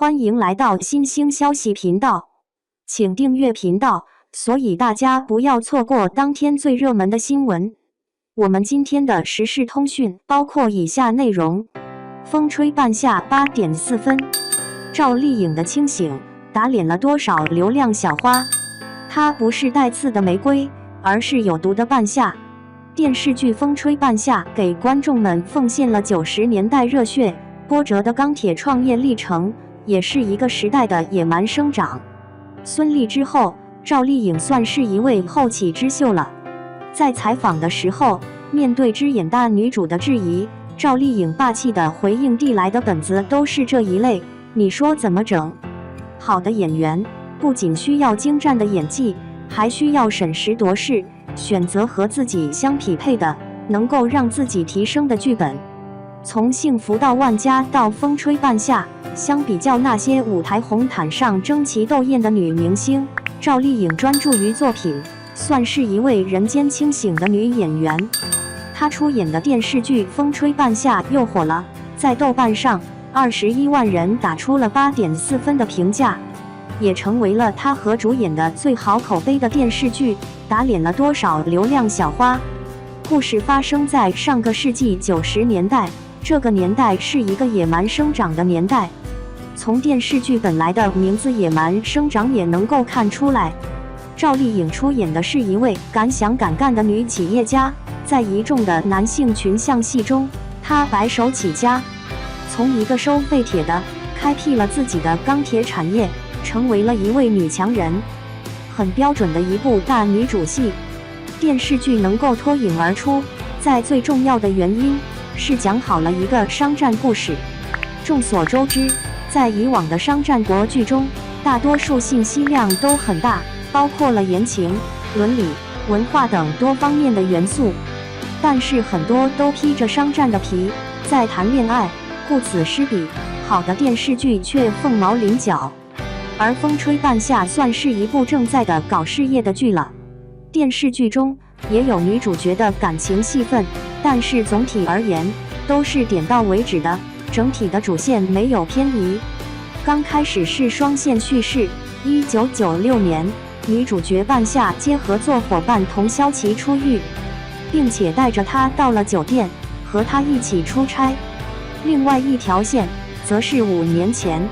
欢迎来到新兴消息频道，请订阅频道，所以大家不要错过当天最热门的新闻。我们今天的时事通讯包括以下内容：风吹半夏8.4分，赵丽颖的清醒打脸了多少流量小花？它不是带刺的玫瑰，而是有毒的半夏。电视剧《风吹半夏》给观众们奉献了90年代热血波折的钢铁创业历程，也是一个时代的野蛮生长。孙俪之后，赵丽颖算是一位后起之秀了。在采访的时候，面对只眼大女主的质疑，赵丽颖霸气地回应：递来的本子都是这一类，你说怎么整？好的演员不仅需要精湛的演技，还需要审时度势，选择和自己相匹配的，能够让自己提升的剧本。从幸福到万家到风吹半夏，相比较那些舞台红毯上争奇斗艳的女明星，赵丽颖专注于作品，算是一位人间清醒的女演员。她出演的电视剧《风吹半夏》又火了，在豆瓣上21万人打出了8.4分的评价，也成为了她和主演的最好口碑的电视剧，打脸了多少流量小花？故事发生在上个世纪90年代，这个年代是一个野蛮生长的年代。从电视剧本来的名字《野蛮生长》也能够看出来，赵丽颖出演的是一位敢想敢干的女企业家，在一众的男性群像戏中，她白手起家，从一个收废铁的开辟了自己的钢铁产业，成为了一位女强人。很标准的一部大女主戏，电视剧能够脱颖而出，在最重要的原因是讲好了一个商战故事。众所周知，在以往的商战国剧中，大多数信息量都很大，包括了言情、伦理、文化等多方面的元素，但是很多都披着商战的皮在谈恋爱，顾此失彼，好的电视剧却凤毛麟角。而《风吹半夏》算是一部正在的搞事业的剧了。电视剧中也有女主角的感情戏份，但是总体而言都是点到为止的，整体的主线没有偏移。刚开始是双线叙事，1996年，女主角半夏接合作伙伴童潇琪出狱，并且带着她到了酒店，和她一起出差。另外一条线则是5年前，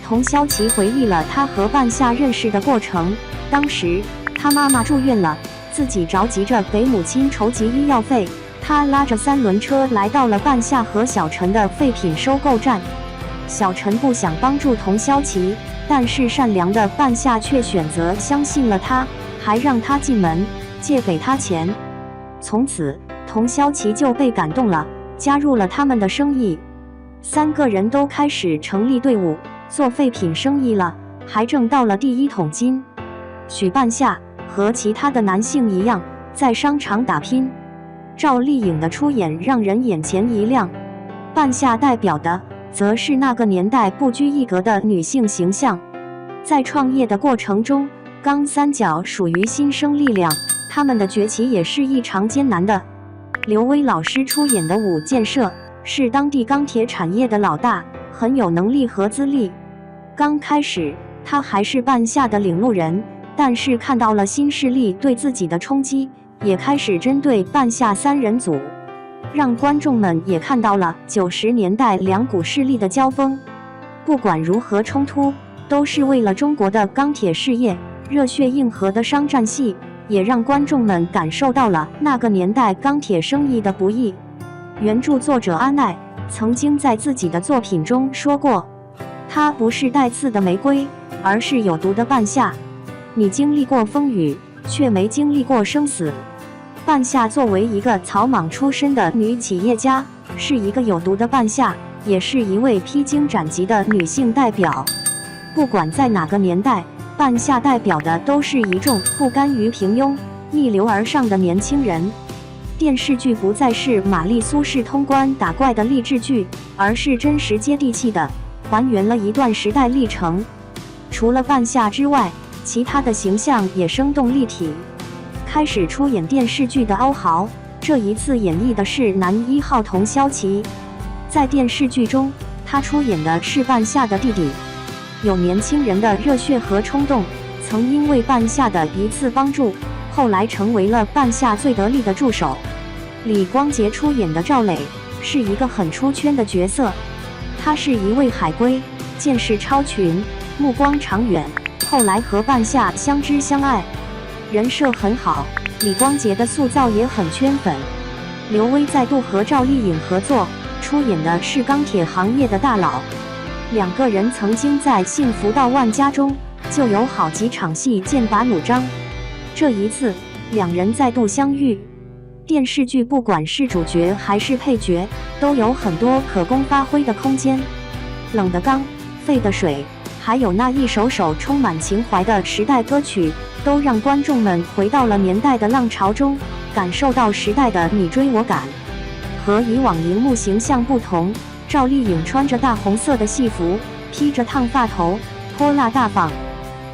童潇琪回忆了她和半夏认识的过程。当时她妈妈住院了，自己着急着给母亲筹集医药费，她拉着3轮车来到了半夏和小陈的废品收购站。小陈不想帮助童潇琪，但是善良的半夏却选择相信了他，还让他进门，借给他钱。从此，童潇琪就被感动了，加入了他们的生意。3个人都开始成立队伍，做废品生意了，还挣到了第1桶金。许半夏和其他的男性一样，在商场打拼。赵丽颖的出演让人眼前一亮，半夏代表的则是那个年代不拘一格的女性形象。在创业的过程中，钢三角属于新生力量，他们的崛起也是异常艰难的。刘威老师出演的武建设是当地钢铁产业的老大，很有能力和资历。刚开始他还是半夏的领路人，但是看到了新势力对自己的冲击，也开始针对半夏3人组，让观众们也看到了90年代2股势力的交锋。不管如何冲突，都是为了中国的钢铁事业。热血硬核的商战戏，也让观众们感受到了那个年代钢铁生意的不易。原著作者安奈曾经在自己的作品中说过，它不是带刺的玫瑰，而是有毒的半夏。你经历过风雨，却没经历过生死。半夏作为一个草莽出身的女企业家，是一个有毒的半夏，也是一位披荆斩棘的女性代表。不管在哪个年代，半夏代表的都是一众不甘于平庸、逆流而上的年轻人。电视剧不再是玛丽苏式通关打怪的励志剧，而是真实接地气的还原了一段时代历程。除了半夏之外，其他的形象也生动立体。开始出演电视剧的欧豪，这一次演绎的是男1号童潇琪。在电视剧中，他出演的是半夏的弟弟，有年轻人的热血和冲动，曾因为半夏的一次帮助，后来成为了半夏最得力的助手。李光洁出演的赵磊是一个很出圈的角色，他是一位海归，见识超群，目光长远，后来和半夏相知相爱，人设很好，李光洁的塑造也很圈粉。刘威再度和赵丽颖合作，出演的是钢铁行业的大佬。两个人曾经在《幸福到万家》中就有好几场戏剑拔弩张，这一次两人再度相遇。电视剧不管是主角还是配角，都有很多可供发挥的空间。冷的钢，沸的水，还有那一首首充满情怀的时代歌曲，都让观众们回到了年代的浪潮中，感受到时代的你追我赶。和以往荧幕形象不同，赵丽颖穿着大红色的戏服，披着烫发头，泼辣大方，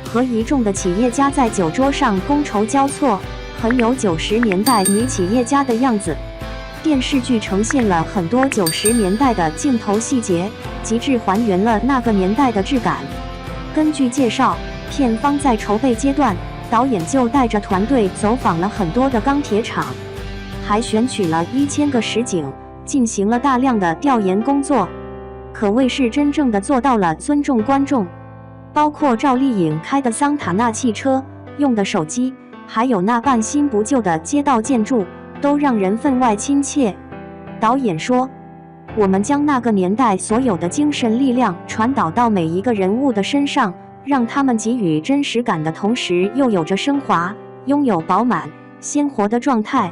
和一众的企业家在酒桌上觥筹交错，很有90年代女企业家的样子。电视剧呈现了很多90年代的镜头细节，极致还原了那个年代的质感。根据介绍，片方在筹备阶段，导演就带着团队走访了很多的钢铁厂，还选取了1000个实景，进行了大量的调研工作，可谓是真正的做到了尊重观众。包括赵丽颖开的桑塔纳汽车、用的手机，还有那半新不旧的街道建筑，都让人分外亲切。导演说，我们将那个年代所有的精神力量传导到每一个人物的身上，让他们给予真实感的同时又有着升华，拥有饱满鲜活的状态。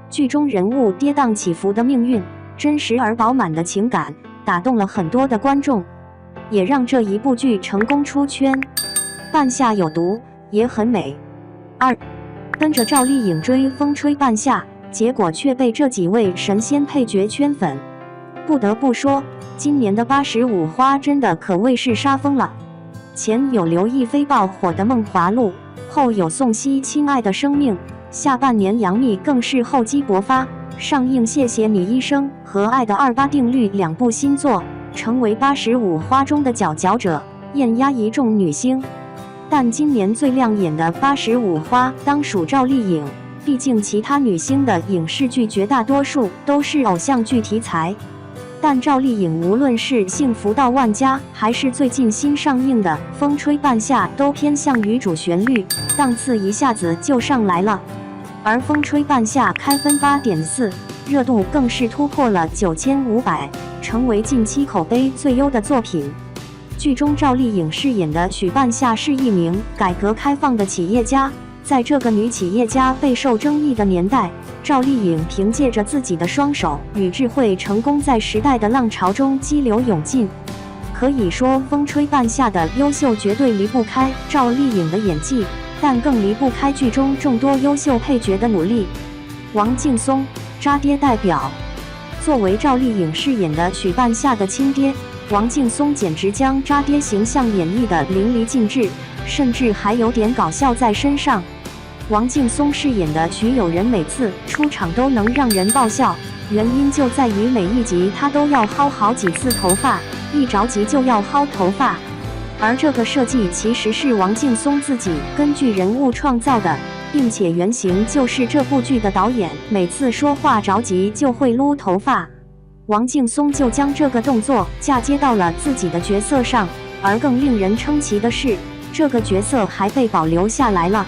剧中人物跌宕起伏的命运，真实而饱满的情感，打动了很多的观众，也让这一部剧成功出圈。半夏有毒，也很美。2. 跟着赵丽颖追风吹半夏，结果却被这几位神仙配角圈粉。不得不说，今年的85花真的可谓是杀疯了。前有刘亦菲爆火的《梦华录》，后有宋茜《亲爱的生命》，下半年杨幂更是厚积薄发，上映《谢谢你医生》和《爱的28定律》2部新作，成为85花中的佼佼者，艳压一众女星。但今年最亮眼的85花当属赵丽颖，毕竟其他女星的影视剧绝大多数都是偶像剧题材，但赵丽颖无论是《幸福到万家》还是最近新上映的《风吹半夏》，都偏向于主旋律，档次一下子就上来了。而《风吹半夏》开分8.4，热度更是突破了9500，成为近期口碑最优的作品。剧中赵丽颖饰演的许半夏是一名改革开放的企业家，在这个女企业家备受争议的年代，赵丽颖凭借着自己的双手与智慧，成功在时代的浪潮中激流勇进。可以说，风吹半夏的优秀绝对离不开赵丽颖的演技，但更离不开剧中众多优秀配角的努力。王劲松，渣爹代表。作为赵丽颖饰演的许半夏的亲爹，王劲松简直将渣爹形象演绎得淋漓尽致，甚至还有点搞笑在身上。王劲松饰演的许有仁每次出场都能让人爆笑，原因就在于每一集他都要薅好几次头发，一着急就要薅头发。而这个设计其实是王劲松自己根据人物创造的，并且原型就是这部剧的导演，每次说话着急就会撸头发。王劲松就将这个动作嫁接到了自己的角色上，而更令人称奇的是，这个角色还被保留下来了。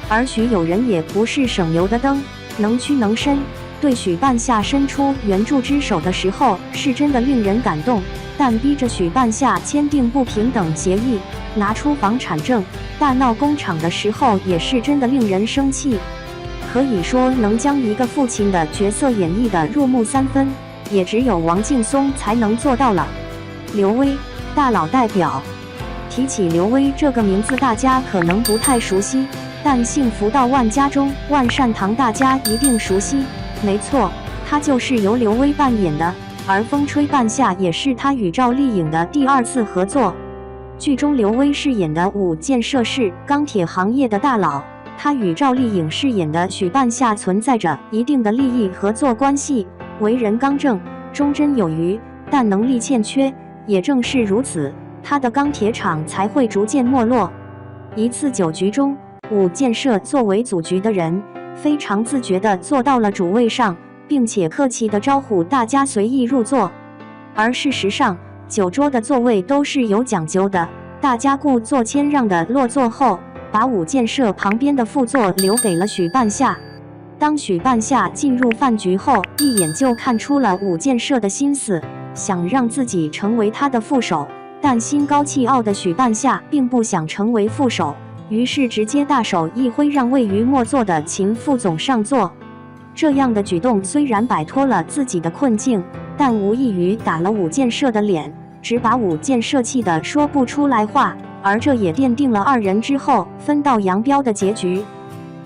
而许有仁也不是省油的灯，能屈能伸，对许半夏伸出援助之手的时候是真的令人感动，但逼着许半夏签订不平等协议，拿出房产证，大闹工厂的时候也是真的令人生气。可以说，能将一个父亲的角色演绎得入木三分，也只有王劲松才能做到了。刘威，大佬代表。提起刘威这个名字，大家可能不太熟悉，但《幸福到万家》中万善堂大家一定熟悉。没错，他就是由刘威扮演的，而《风吹半夏》也是他与赵丽颖的第2次合作。剧中刘威饰演的武建设是钢铁行业的大佬，他与赵丽颖饰演的许半夏存在着一定的利益合作关系，为人刚正，忠贞有余，但能力欠缺。也正是如此，他的钢铁厂才会逐渐没落。一次酒局中，武建设作为组局的人，非常自觉地坐到了主位上，并且客气地招呼大家随意入座。而事实上，酒桌的座位都是有讲究的，大家故作谦让地落座后，把武建设旁边的副座留给了许半夏。当许半夏进入饭局后，一眼就看出了武建设的心思，想让自己成为他的副手。但心高气傲的许半夏并不想成为副手，于是直接大手一挥，让位于末座的秦副总上座。这样的举动虽然摆脱了自己的困境，但无异于打了武建设的脸，只把武建设气得说不出来话，而这也奠定了二人之后分道扬镳的结局。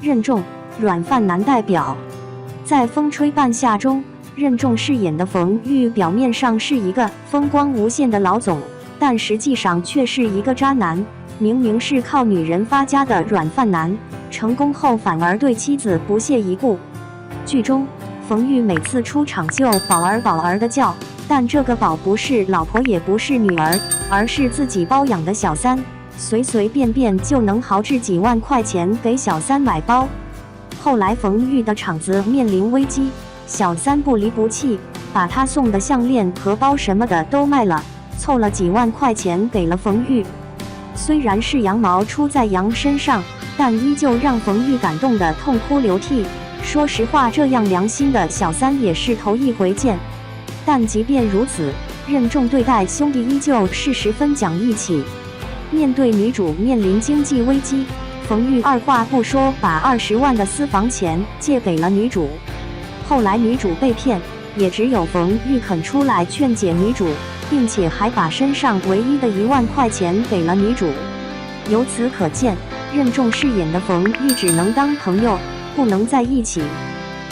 任重，软饭男代表。在风吹半夏中，任重饰演的冯玉表面上是一个风光无限的老总，但实际上却是一个渣男。明明是靠女人发家的软饭男，成功后反而对妻子不屑一顾。剧中，冯玉每次出场就宝儿宝儿的叫，但这个宝不是老婆也不是女儿，而是自己包养的小三，随随便便就能豪掷几万块钱给小三买包。后来冯玉的厂子面临危机，小三不离不弃，把他送的项链和包什么的都卖了，凑了几万块钱给了冯玉。虽然是羊毛出在羊身上，但依旧让冯玉感动得痛哭流涕。说实话，这样良心的小三也是头一回见。但即便如此，任重对待兄弟依旧是十分讲义气。面对女主面临经济危机，冯玉二话不说把20万的私房钱借给了女主。后来女主被骗，也只有冯玉肯出来劝解女主，并且还把身上唯一的1万块钱给了女主。由此可见，任重饰演的冯玉只能当朋友，不能在一起。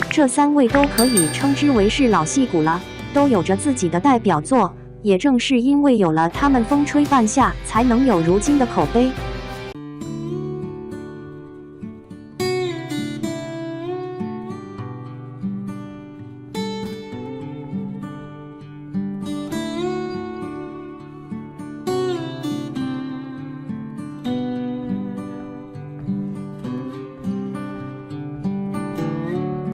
这3位都可以称之为是老戏骨了，都有着自己的代表作，也正是因为有了他们风吹半夏，才能有如今的口碑。